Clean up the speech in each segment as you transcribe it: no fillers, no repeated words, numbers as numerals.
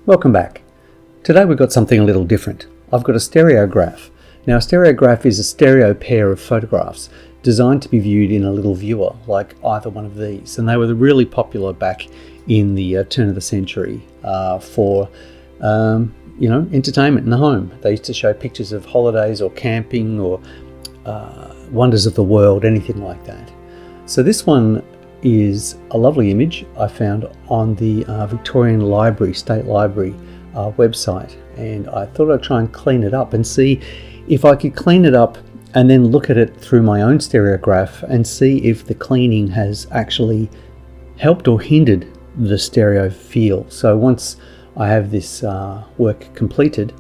Welcome back. Today we've got something a little different. I've got a stereograph. Now a stereograph is a stereo pair of photographs designed to be viewed in a little viewer like either one of these, and they were really popular back in the turn of the century for entertainment in the home. They used to show pictures of holidays or camping or wonders of the world, anything like that. So this one is a lovely image I found on the Victorian Library, State Library website, and I thought I'd try and clean it up and see if I could clean it up and then look at it through my own stereograph and see if the cleaning has actually helped or hindered the stereo feel. So once I have this work completed,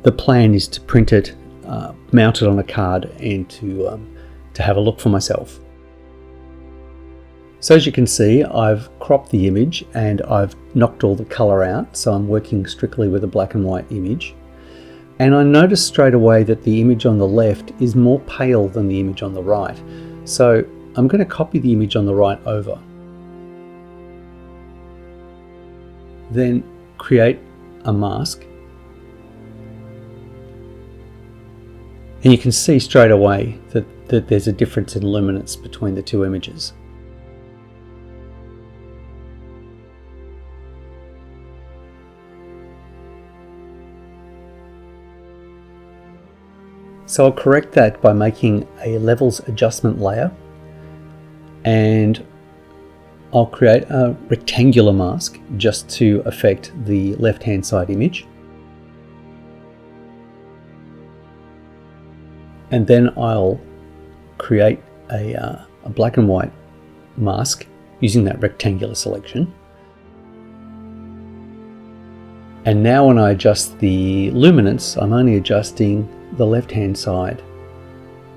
the plan is to print it, mount it on a card, and to have a look for myself. So as you can see, I've cropped the image and I've knocked all the colour out, so I'm working strictly with a black and white image. And I noticed straight away that the image on the left is more pale than the image on the right. So I'm going to copy the image on the right over. Then create a mask. And you can see straight away that there's a difference in luminance between the two images. So I'll correct that by making a levels adjustment layer, and I'll create a rectangular mask just to affect the left-hand side image. And then I'll create a black and white mask using that rectangular selection. And now when I adjust the luminance, I'm only adjusting the left-hand side,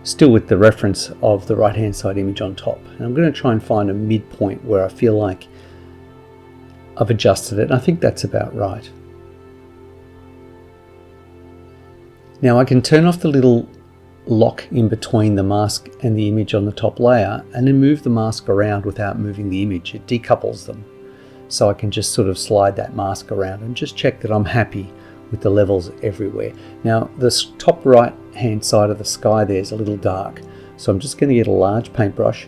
still with the reference of the right-hand side image on top. And I'm going to try and find a midpoint where I feel like I've adjusted it, and I think that's about right. Now I can turn off the little lock in between the mask and the image on the top layer and then move the mask around without moving the image. It decouples them. So I can just sort of slide that mask around and just check that I'm happy with the levels everywhere. Now the top right hand side of the sky there is a little dark, so I'm just going to get a large paintbrush,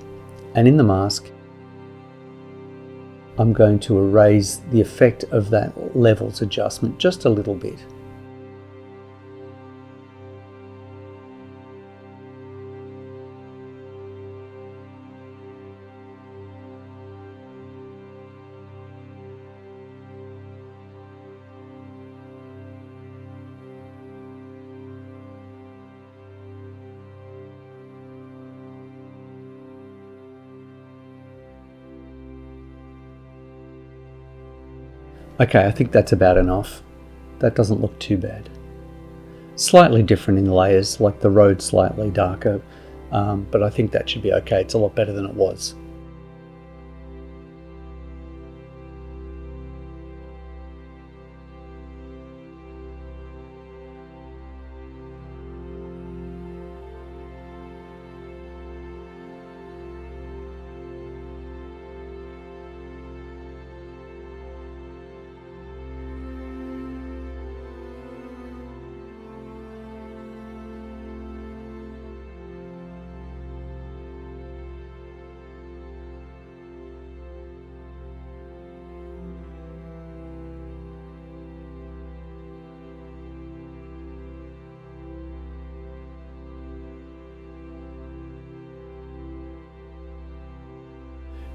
and in the mask I'm going to erase the effect of that levels adjustment just a little bit. Okay, I think that's about enough. That doesn't look too bad. Slightly different in layers, like the road slightly darker, but I think that should be okay. It's a lot better than it was.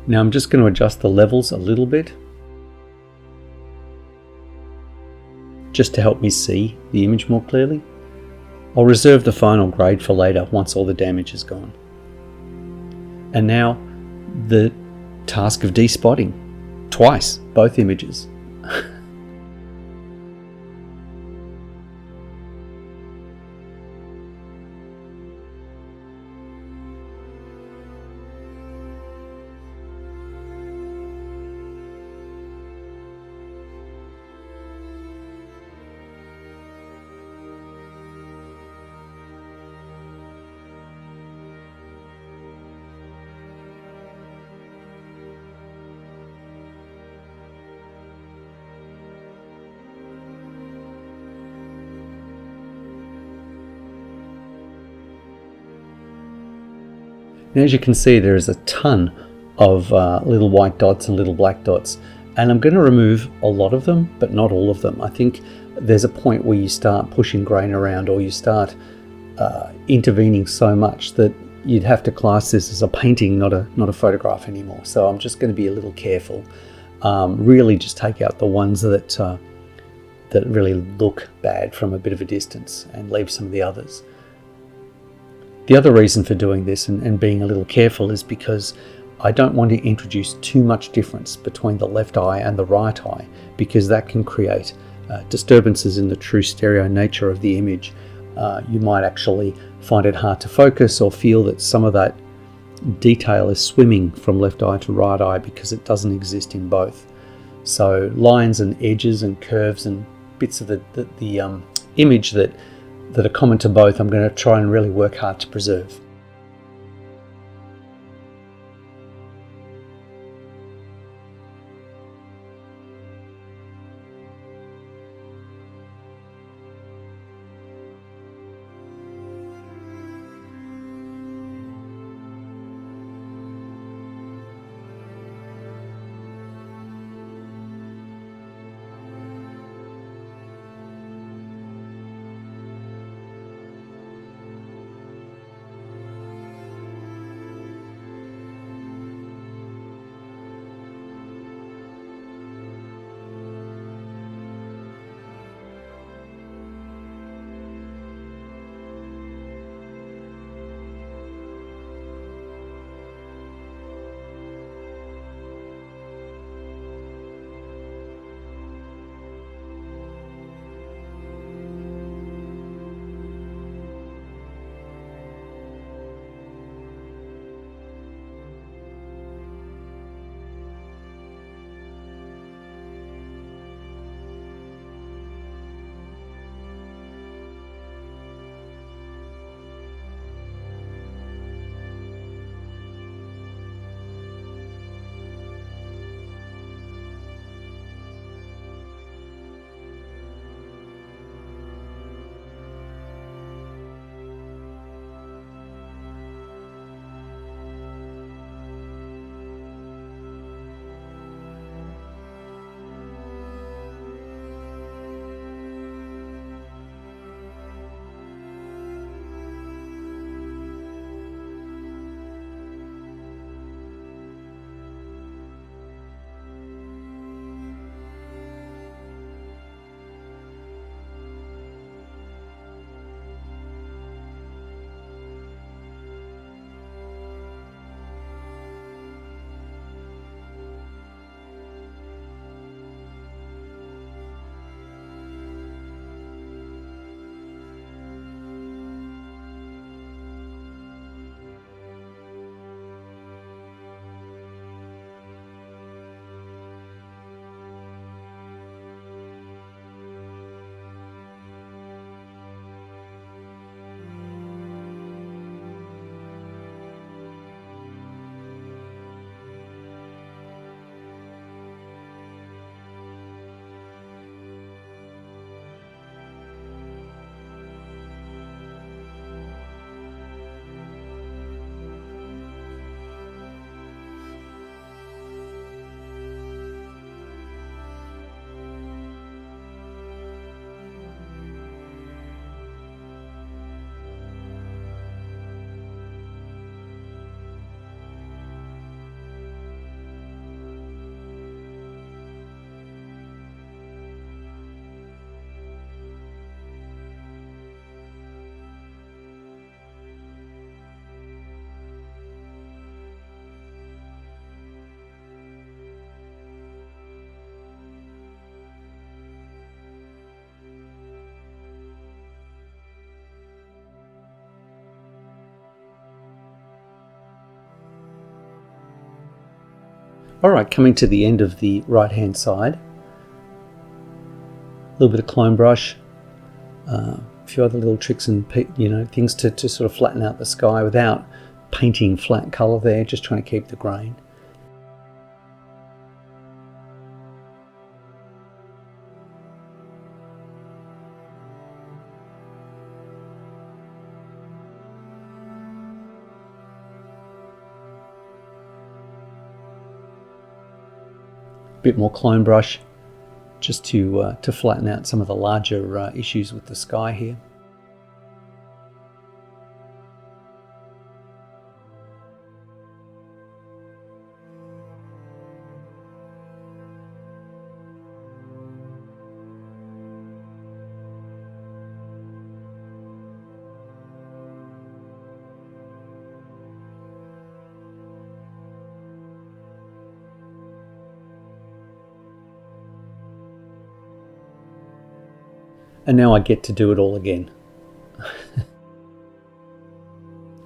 Now I'm just going to adjust the levels a little bit, just to help me see the image more clearly. I'll reserve the final grade for later once all the damage is gone. And now the task of despotting, twice, both images. Now, as you can see, there is a ton of little white dots and little black dots, and I'm going to remove a lot of them, but not all of them. I think there's a point where you start pushing grain around, or you start intervening so much that you'd have to class this as a painting, not a photograph anymore. So I'm just going to be a little careful. Really just take out the ones that really look bad from a bit of a distance and leave some of the others. The other reason for doing this and being a little careful is because I don't want to introduce too much difference between the left eye and the right eye, because that can create disturbances in the true stereo nature of the image. You might actually find it hard to focus, or feel that some of that detail is swimming from left eye to right eye because it doesn't exist in both. So lines and edges and curves and bits of the image that are common to both, I'm going to try and really work hard to preserve. Alright, coming to the end of the right hand side, a little bit of clone brush, a few other little tricks and things to sort of flatten out the sky without painting flat colour there, just trying to keep the grain. bit more clone brush just to flatten out some of the larger issues with the sky here. And now I get to do it all again.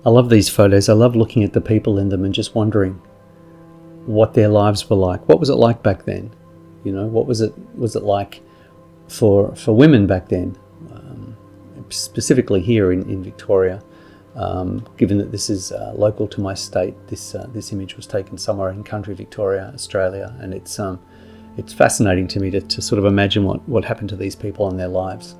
I love these photos. I love looking at the people in them and just wondering what their lives were like. What was it like back then? You know, what was it like for women back then? Specifically here in Victoria, given that this is local to my state. This image was taken somewhere in country Victoria, Australia, and it's fascinating to me to sort of imagine what happened to these people in their lives.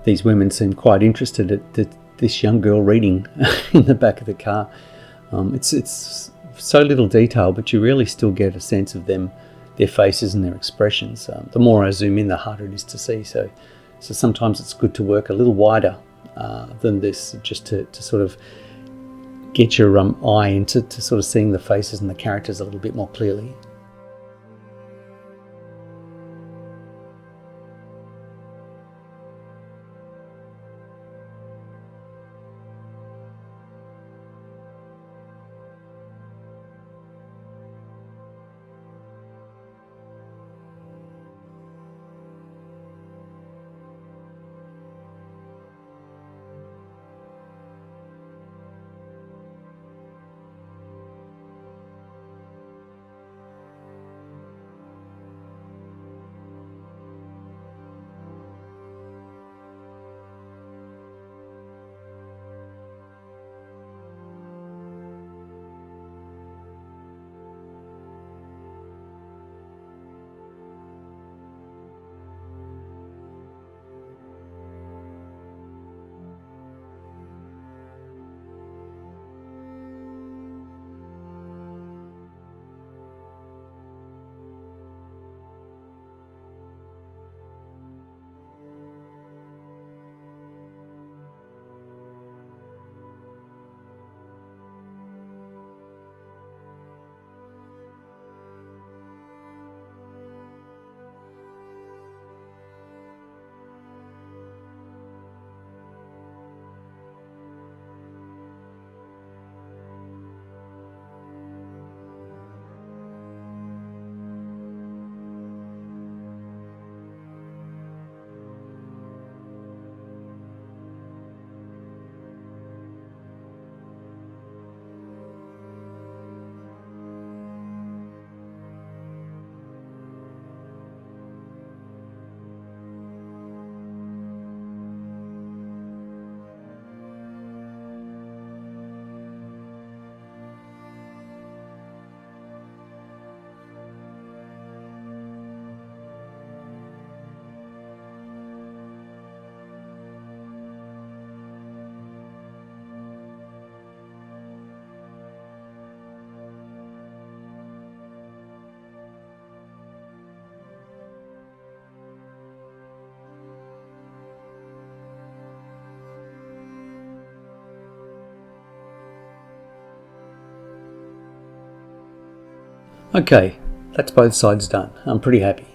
These women seem quite interested at this young girl reading in the back of the car. It's so little detail, but you really still get a sense of them, their faces and their expressions. The more I zoom in, the harder it is to see. So sometimes it's good to work a little wider than this, just to sort of get your eye into sort of seeing the faces and the characters a little bit more clearly. Okay, that's both sides done. I'm pretty happy.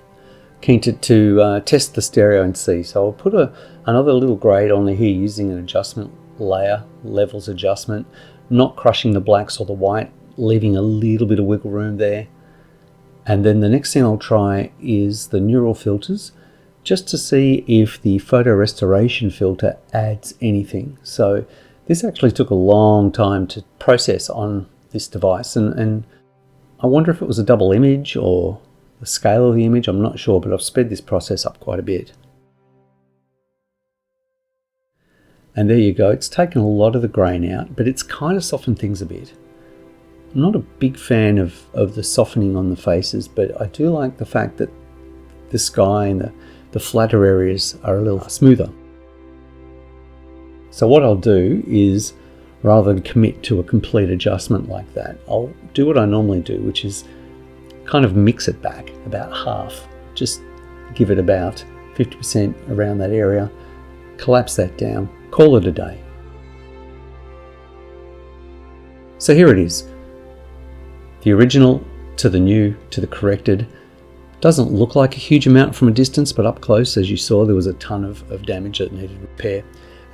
Keen to test the stereo and see. So I'll put another little grade on here using an adjustment layer, levels adjustment, not crushing the blacks or the white, leaving a little bit of wiggle room there. And then the next thing I'll try is the neural filters, just to see if the photo restoration filter adds anything. So this actually took a long time to process on this device, and I wonder if it was a double image or the scale of the image. I'm not sure, but I've sped this process up quite a bit. And there you go. It's taken a lot of the grain out, but it's kind of softened things a bit. I'm not a big fan of the softening on the faces, but I do like the fact that the sky and the flatter areas are a little smoother. So what I'll do is, rather than commit to a complete adjustment like that, I'll do what I normally do, which is kind of mix it back about half. Just give it about 50% around that area, collapse that down, call it a day. So here it is. The original to the new to the corrected. Doesn't look like a huge amount from a distance, but up close, as you saw, there was a ton of damage that needed repair.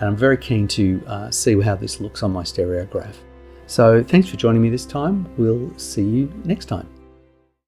And I'm very keen to see how this looks on my Stereograph. So thanks for joining me this time. We'll see you next time.